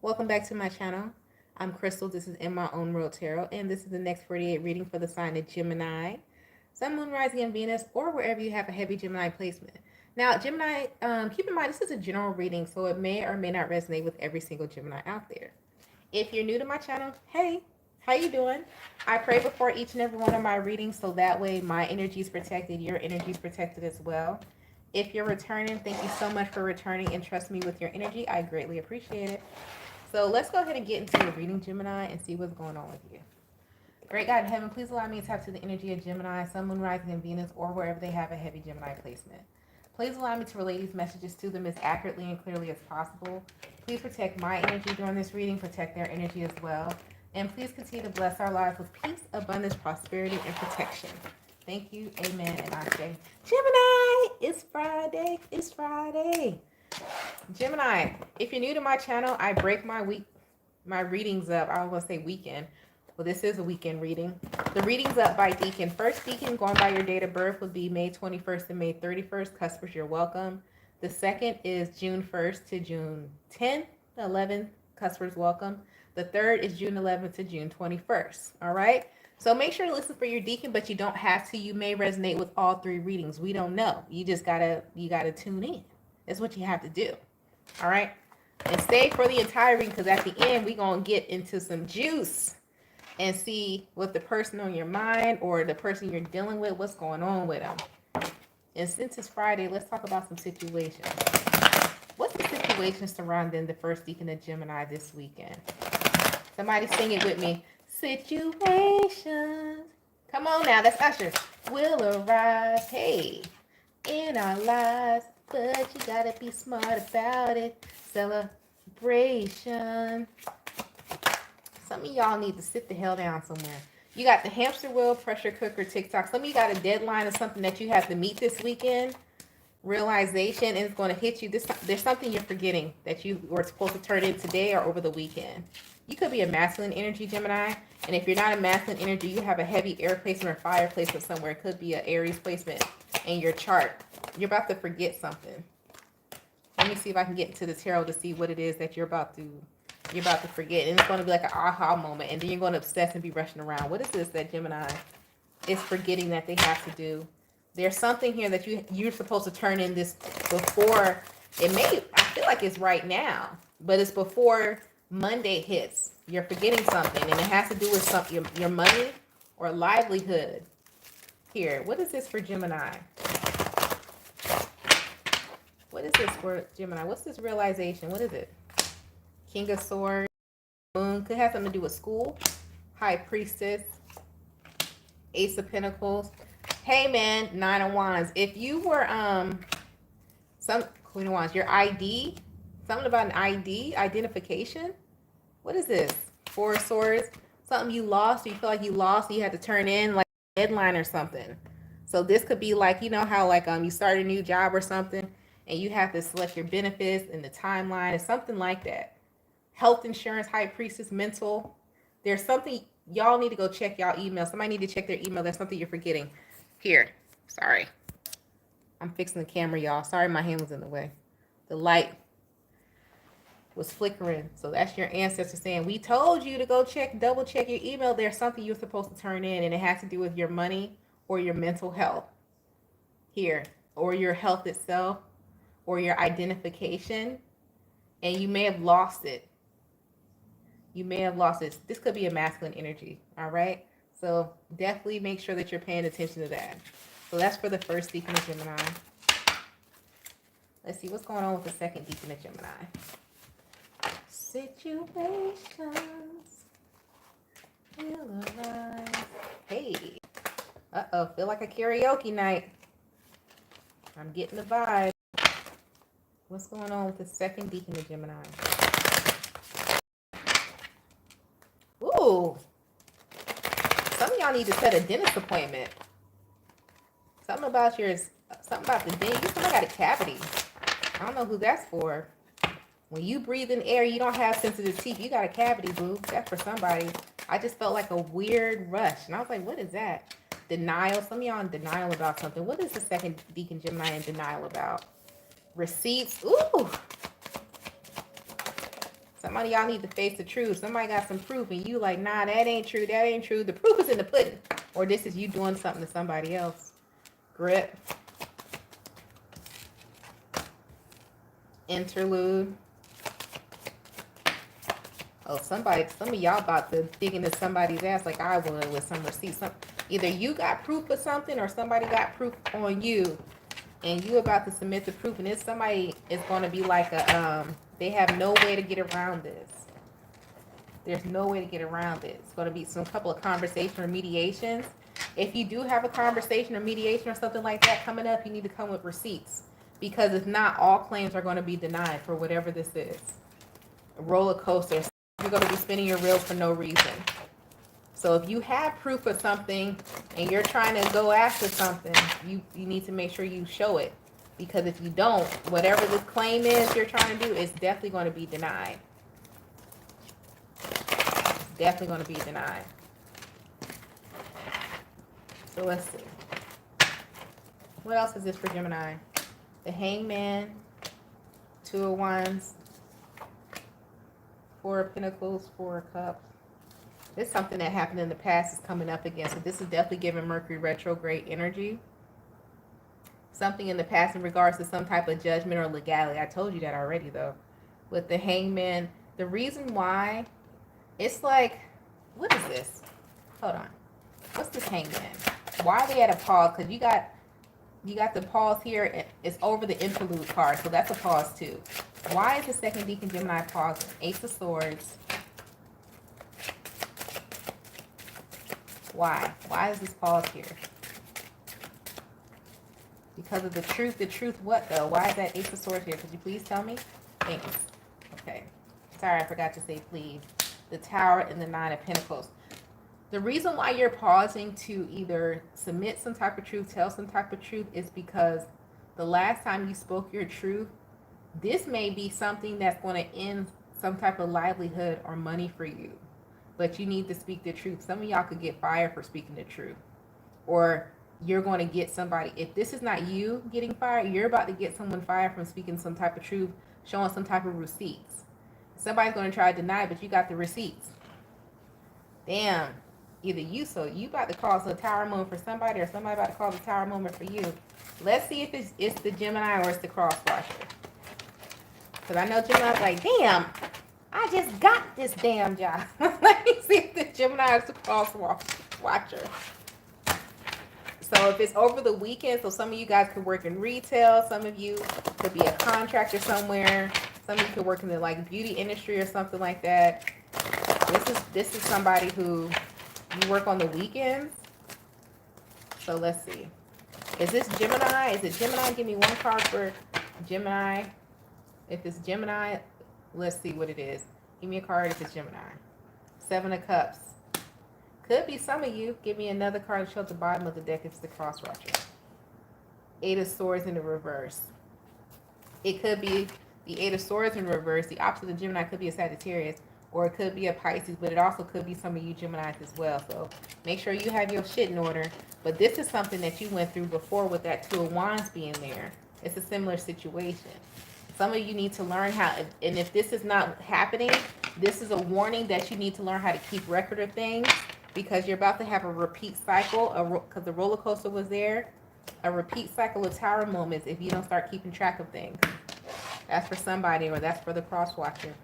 Welcome back to my channel. I'm Crystal. This is In My Own World Tarot, and this is the next 48 reading for the sign of Gemini, Sun, Moon, Rising, and Venus, or wherever you have a heavy Gemini placement. Now, Gemini, keep in mind this is a general reading, so it may or may not resonate with every single Gemini out there. If you're new to my channel, hey, how you doing? I pray before each and every one of my readings, so that way my energy is protected, your energy is protected as well. If you're returning, thank you so much for returning and trust me with your energy. I greatly appreciate it. So let's go ahead and get into the reading, Gemini, and see what's going on with you. Great God in heaven, please allow me to tap to the energy of Gemini, Sun, Moon, Rising, and Venus, or wherever they have a heavy Gemini placement. Please allow me to relay these messages to them as accurately and clearly as possible. Please protect my energy during this reading, protect their energy as well. And please continue to bless our lives with peace, abundance, prosperity, and protection. Thank you, amen, and I say, Gemini, it's Friday, it's Friday. Gemini, if you're new to my channel, I break my readings up. I was going to say weekend. Well, this is a weekend reading. The reading's up by decan. First decan, going by your date of birth, would be May 21st and May 31st. Cuspers, you're welcome. The second is June 1st to June 10th. 11th, Cuspers, welcome. The third is June 11th to June 21st. All right? So make sure to listen for your decan, but you don't have to. You may resonate with all three readings. We don't know. You just gotta tune in. That's what you have to do. All right? And stay for the entire reading, because at the end, we're going to get into some juice and see what the person on your mind or the person you're dealing with, what's going on with them. And since it's Friday, let's talk about some situations. What's the situation surrounding the first decan of Gemini this weekend? Somebody sing it with me. Situations. Come on now, that's Usher. Will arise, hey, in our lives. But you gotta be smart about it. Celebration. Some of y'all need to sit the hell down somewhere. You got the hamster wheel, pressure cooker, TikTok. Some of you got a deadline of something that you have to meet this weekend. Realization is going to hit you. There's something you're forgetting that you were supposed to turn in today or over the weekend. You could be a masculine energy, Gemini. And if you're not a masculine energy, you have a heavy air placement or fire placement somewhere. It could be an Aries placement in your chart. You're about to forget something. Let me see if I can get into the tarot to see what it is that you're about to forget. And it's going to be like an aha moment. And then you're going to obsess and be rushing around. What is this that Gemini is forgetting that they have to do? There's something here that you're supposed to turn in this before. I feel like it's right now, but it's before Monday hits. You're forgetting something, and it has to do with something, your money or livelihood. Here, what is this for Gemini? What is this for Gemini? What's this realization? What is it? King of Swords, Moon. Could have something to do with school. High Priestess, Ace of Pentacles. Hey man, Nine of Wands. If you were Queen of Wands, your ID, something about an ID, identification. What is this? Four of Swords. Something you lost. You feel like you lost. You had to turn in like a deadline or something. So this could be like, you know how like you start a new job or something, and you have to select your benefits and the timeline or something like that. Health insurance, High Priestess, mental. There's something y'all need to go check y'all email. Somebody need to check their email. There's something you're forgetting. Here, sorry. I'm fixing the camera, y'all. Sorry, my hand was in the way. The light was flickering. So that's your ancestor saying, we told you to go double check your email. There's something you're supposed to turn in, and it has to do with your money or your mental health. Here, or your health itself, or your identification, and you may have lost it. You may have lost it. This could be a masculine energy, all right? So definitely make sure that you're paying attention to that. So that's for the first decan of Gemini. Let's see what's going on with the second decan of Gemini. Situations will arise. Hey. Uh-oh, feel like a karaoke night. I'm getting the vibe. What's going on with the second decan of Gemini? Ooh. Some of y'all need to set a dentist appointment. Something about the dent. Somebody got a cavity. I don't know who that's for. When you breathe in air, you don't have sensitive teeth. You got a cavity, boo. That's for somebody. I just felt like a weird rush. And I was like, what is that? Denial. Some of y'all in denial about something. What is the second decan Gemini in denial about? Receipts. Ooh. Somebody y'all need to face the truth. Somebody got some proof and you like, nah, that ain't true. That ain't true. The proof is in the pudding. Or this is you doing something to somebody else. Grip. Interlude. Oh, some of y'all about to dig into somebody's ass like I would with some receipts. Either you got proof of something or somebody got proof on you. And you about to submit the proof. And if somebody is going to be like they have no way to get around this. There's no way to get around it. It's going to be some couple of conversation or mediations. If you do have a conversation or mediation or something like that coming up, you need to come with receipts. Because if not, all claims are going to be denied for whatever this is. A roller coaster. You're going to be spinning your reels for no reason. So if you have proof of something and you're trying to go after something, you need to make sure you show it. Because if you don't, whatever the claim is you're trying to do is definitely going to be denied. Definitely going to be denied. So let's see. What else is this for Gemini? The Hangman, Two of Wands, Four of Pentacles, Four of Cups. This is something that happened in the past is coming up again. So this is definitely giving Mercury retrograde energy. Something in the past in regards to some type of judgment or legality. I told you that already though. With the Hangman, the reason why, it's like, what is this? Hold on. What's this Hangman? Why are we at a pause? Because you got the pause here. It's over the interlude card. So that's a pause too. Why is the second decan Gemini pausing? Ace of Swords. Why? Why is this pause here? Because of the truth. The truth what though? Why is that Ace of Swords here? Could you please tell me? Thanks. Okay. Sorry, I forgot to say please. The Tower and the Nine of Pentacles. The reason why you're pausing to either submit some type of truth, tell some type of truth, is because the last time you spoke your truth, this may be something that's going to end some type of livelihood or money for you. But you need to speak the truth. Some of y'all could get fired for speaking the truth. Or you're going to get somebody. If this is not you getting fired, you're about to get someone fired from speaking some type of truth, showing some type of receipts. Somebody's going to try to deny it, but you got the receipts. Damn. Either you, so you about to cause a tower moment for somebody, or somebody about to cause a tower moment for you. Let's see if it's the Gemini or it's the cross watcher. Because I know Gemini's like, damn, I just got this damn job. Let me see if the Gemini is the cross watcher. So if it's over the weekend, so some of you guys could work in retail, some of you could be a contractor somewhere, some of you could work in the like beauty industry or something like that. This is somebody who you work on the weekends. So let's see. Is this Gemini? Is it Gemini? Give me one card for Gemini. If it's Gemini, let's see what it is. Give me a card if it's Gemini. Seven of Cups. Could be some of you. Give me another card to show at the bottom of the deck if it's the cross watcher. Eight of Swords in the reverse. It could be the Eight of Swords in reverse. The opposite of Gemini could be a Sagittarius. Or it could be a Pisces, but it also could be some of you Geminis as well. So make sure you have your shit in order. But this is something that you went through before with that Two of Wands being there. It's a similar situation. Some of you need to learn how, and if this is not happening, this is a warning that you need to learn how to keep record of things, because you're about to have a repeat cycle, because the roller coaster was there, a repeat cycle of tower moments if you don't start keeping track of things. That's for somebody, or that's for the cross watcher.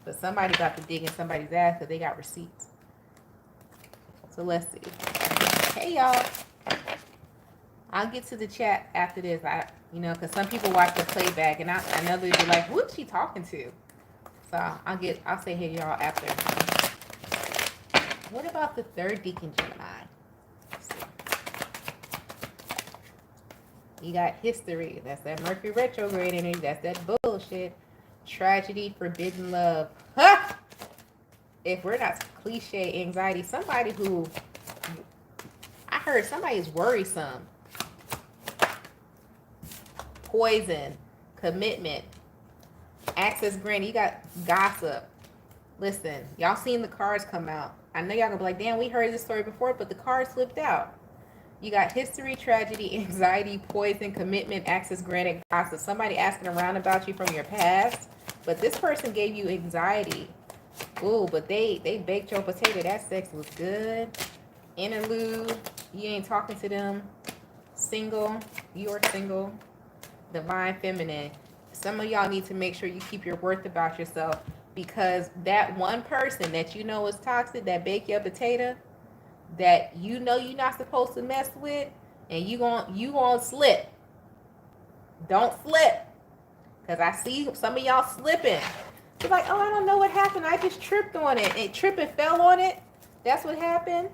But somebody got to dig in somebody's ass because they got receipts. So let's see. Hey, y'all. I'll get to the chat after this. Because some people watch the playback, and I know they'll be like, who's she talking to? So I'll say hey, y'all, after. What about the third decan Gemini? Let's see. You got history. That's that Mercury retrograde energy. That's that bullshit. Tragedy, forbidden love. Huh! If we're not cliche, anxiety, somebody who, I heard somebody is worrisome. Poison, commitment, access granted. You got gossip. Listen, y'all seen the cards come out. I know y'all gonna be like, damn, we heard this story before, but the cards slipped out. You got history, tragedy, anxiety, poison, commitment, access granted, gossip. Somebody asking around about you from your past. But this person gave you anxiety. Ooh, but they baked your potato. That sex was good. Interlude. You ain't talking to them. Single. You are single. Divine feminine. Some of y'all need to make sure you keep your worth about yourself, because that one person that you know is toxic, that bake your potato, that you know you're not supposed to mess with, and you gon' slip. Don't slip. Because I see some of y'all slipping. It's like, oh, I don't know what happened. I just tripped on it. And tripped and fell on it. That's what happened.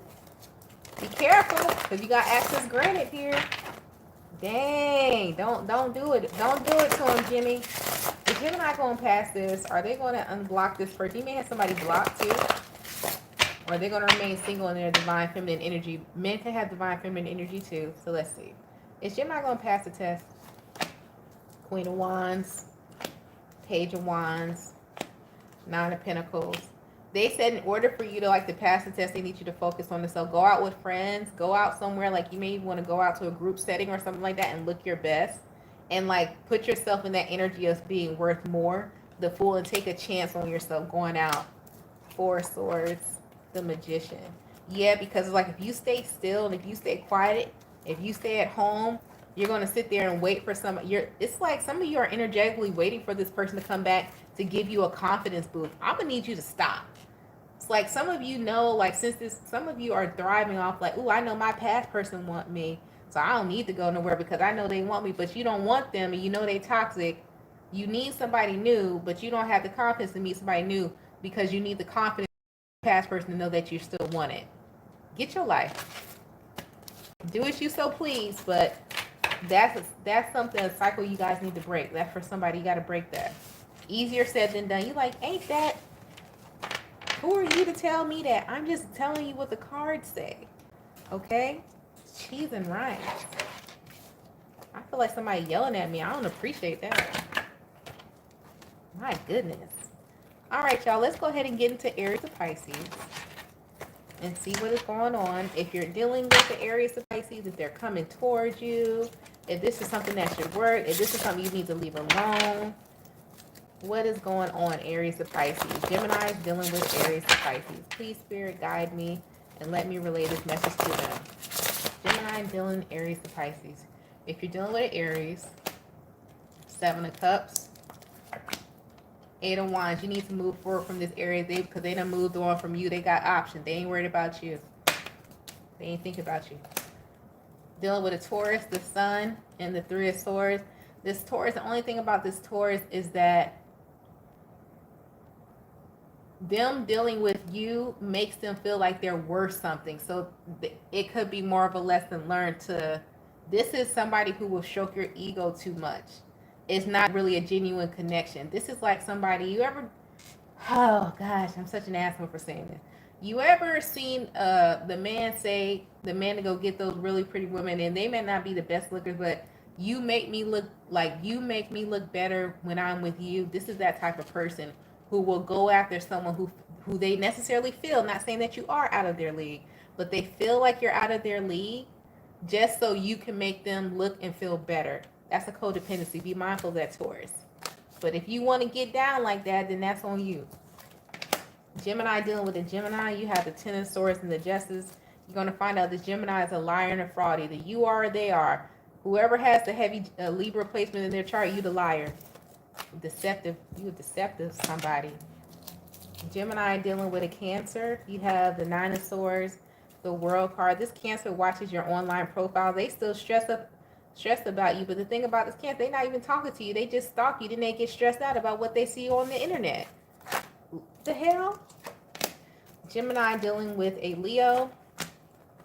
Be careful, because you got access granted here. Dang, don't do it. Don't do it to him, Jimmy. Is Gemini going to pass this? Are they going to unblock this person? You may have somebody blocked too. Or are they going to remain single in their divine feminine energy? Men can have divine feminine energy too. So let's see. Is Gemini going to pass the test? Queen of Wands, Page of Wands, Nine of Pentacles. They said in order for you to like to pass the test, they need you to focus on yourself. Go out with friends. Go out somewhere. Like you may even want to go out to a group setting or something like that and look your best. And like put yourself in that energy of being worth more. The Fool, and take a chance on yourself going out. Four of Swords, the Magician. Yeah, because like if you stay still and if you stay quiet, if you stay at home, you're going to sit there and wait for it's like some of you are energetically waiting for this person to come back to give you a confidence boost. I'm going to need you to stop. It's like some of you know, like some of you are thriving off like, ooh, I know my past person want me, so I don't need to go nowhere because I know they want me, but you don't want them and you know they toxic. You need somebody new, but you don't have the confidence to meet somebody new because you need the confidence of the past person to know that you're still wanted. Get your life. Do as you so please, but that's something, a cycle you guys need to break. That's for somebody, you got to break that. Easier said than done. You like, ain't that? Who are you to tell me that? I'm just telling you what the cards say. Okay? Cheese and rice. I feel like somebody yelling at me. I don't appreciate that. My goodness. All right, y'all. Let's go ahead and get into Aries of Pisces and see what is going on. If you're dealing with the Aries of Pisces, if they're coming towards you, if this is something that should work, if this is something you need to leave alone. What is going on, Aries of Pisces? Gemini is dealing with Aries of Pisces. Please, Spirit, guide me and let me relay this message to them. Gemini dealing with Aries of Pisces. If you're dealing with an Aries, Seven of Cups, Eight of Wands, you need to move forward from this area because they done moved on from you. They got options. They ain't worried about you. They ain't thinking about you. Dealing with a Taurus, the Sun, and the Three of Swords. This Taurus, the only thing about this Taurus is that them dealing with you makes them feel like they're worth something. So it could be more of a lesson learned to, this is somebody who will stroke your ego too much. It's not really a genuine connection. This is like somebody, you ever, oh gosh, I'm such an asshole for saying this. You ever seen the man to go get those really pretty women, and they may not be the best lookers, but you make me look better when I'm with you. This is that type of person who will go after someone who they necessarily feel, not saying that you are out of their league, but they feel like you're out of their league just so you can make them look and feel better. That's a codependency. Be mindful of that, Taurus. But if you want to get down like that, then that's on you. Gemini dealing with a Gemini, you have the Ten of Swords and the Justice. You're going to find out the Gemini is a liar and a fraud. Either you are or they are. Whoever has the heavy Libra placement in their chart, you the liar. Deceptive. You a deceptive somebody. Gemini dealing with a Cancer. You have the Nine of Swords, the World card. This Cancer watches your online profile. They still stressed about you. But the thing about this Cancer, they're not even talking to you. They just stalk you. Then they get stressed out about what they see on the internet. The hell? Gemini dealing with a Leo.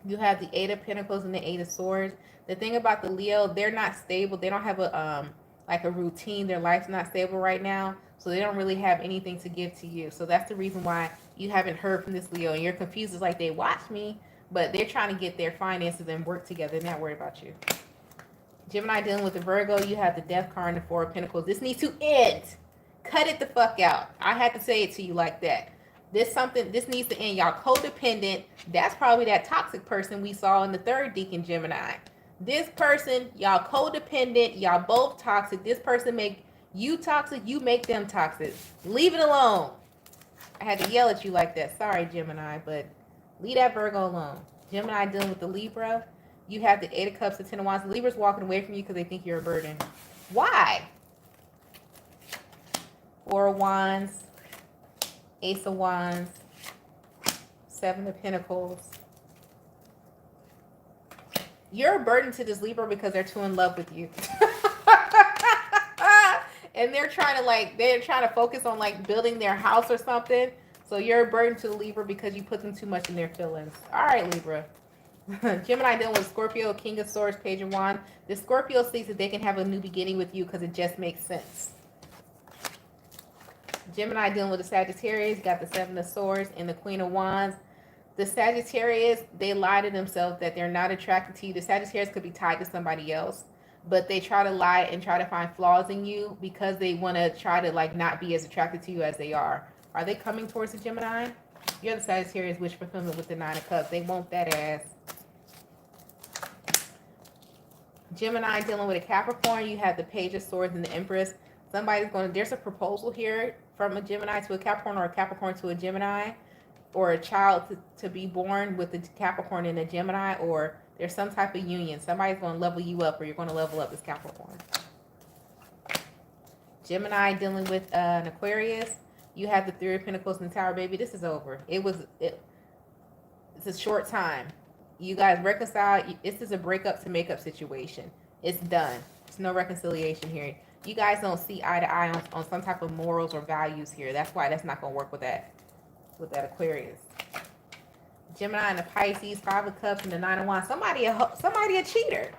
You have the Eight of Pentacles and the Eight of Swords. The thing about the Leo, they're not stable. They don't have a routine. Their life's not stable right now, so they don't really have anything to give to you. So that's the reason why you haven't heard from this Leo, and you're confused. It's like they watch me, but they're trying to get their finances and work together. They're not worried about you. Gemini dealing with the Virgo, you have the Death card and the Four of Pentacles. This needs to end. Cut it the fuck out. I had to say it to you like that. This needs to end. Y'all codependent. That's probably that toxic person we saw in the third decan Gemini. This person, y'all codependent. Y'all both toxic. This person make You toxic, you make them toxic. Leave it alone. I had to yell at you like that. Sorry, Gemini, but leave that Virgo alone. Gemini dealing with the Libra. You have the 8 of Cups, the 10 of Wands. The Libra's walking away from you because they think you're a burden. Why? 4 of Wands, Ace of Wands, 7 of Pentacles. You're a burden to this Libra because they're too in love with you. And they're trying to focus on like building their house or something. So you're a burden to the Libra because you put them too much in their feelings. All right, Libra. Gemini dealing with Scorpio, King of Swords, Page of Wands. The Scorpio thinks that they can have a new beginning with you because it just makes sense. Gemini dealing with the Sagittarius, got the 7 of Swords and the Queen of Wands. The Sagittarius, they lie to themselves that they're not attracted to you. The Sagittarius could be tied to somebody else, but they try to lie and try to find flaws in you because they want to try to like not be as attracted to you as they are. Are they coming towards the Gemini? You're the Sagittarius wish fulfillment with the 9 of Cups. They want that ass. Gemini dealing with a Capricorn. You have the Page of Swords and the Empress. There's a proposal here from a Gemini to a Capricorn or a Capricorn to a Gemini, or a child to be born with a Capricorn and a Gemini, or there's some type of union. Somebody's going to level you up or you're going to level up as Capricorn. Gemini dealing with an Aquarius. You have the 3 of Pentacles and the Tower. Baby, this is over. It's a short time. You guys reconcile. This is a breakup to make up situation. It's done. There's no reconciliation here. You guys don't see eye to eye on some type of morals or values here. That's why that's not going to work with that Aquarius. Gemini and the Pisces, 5 of Cups and the 9 of Wands. Somebody a cheater.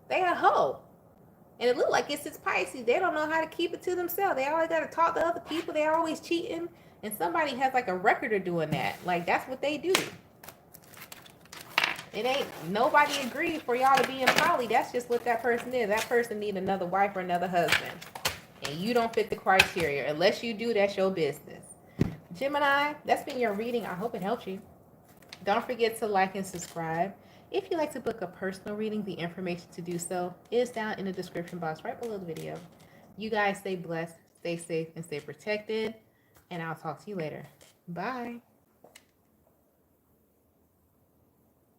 They a hoe. And it look like it's this Pisces. They don't know how to keep it to themselves. They always got to talk to other people. They always cheating. And somebody has like a record of doing that. Like that's what they do. It ain't, nobody agreed for y'all to be in poly. That's just what that person is. That person need another wife or another husband. And you don't fit the criteria. Unless you do, that's your business. Gemini, that's been your reading. I hope it helped you. Don't forget to like and subscribe. If you'd like to book a personal reading, the information to do so is down in the description box right below the video. You guys stay blessed, stay safe, and stay protected. And I'll talk to you later. Bye.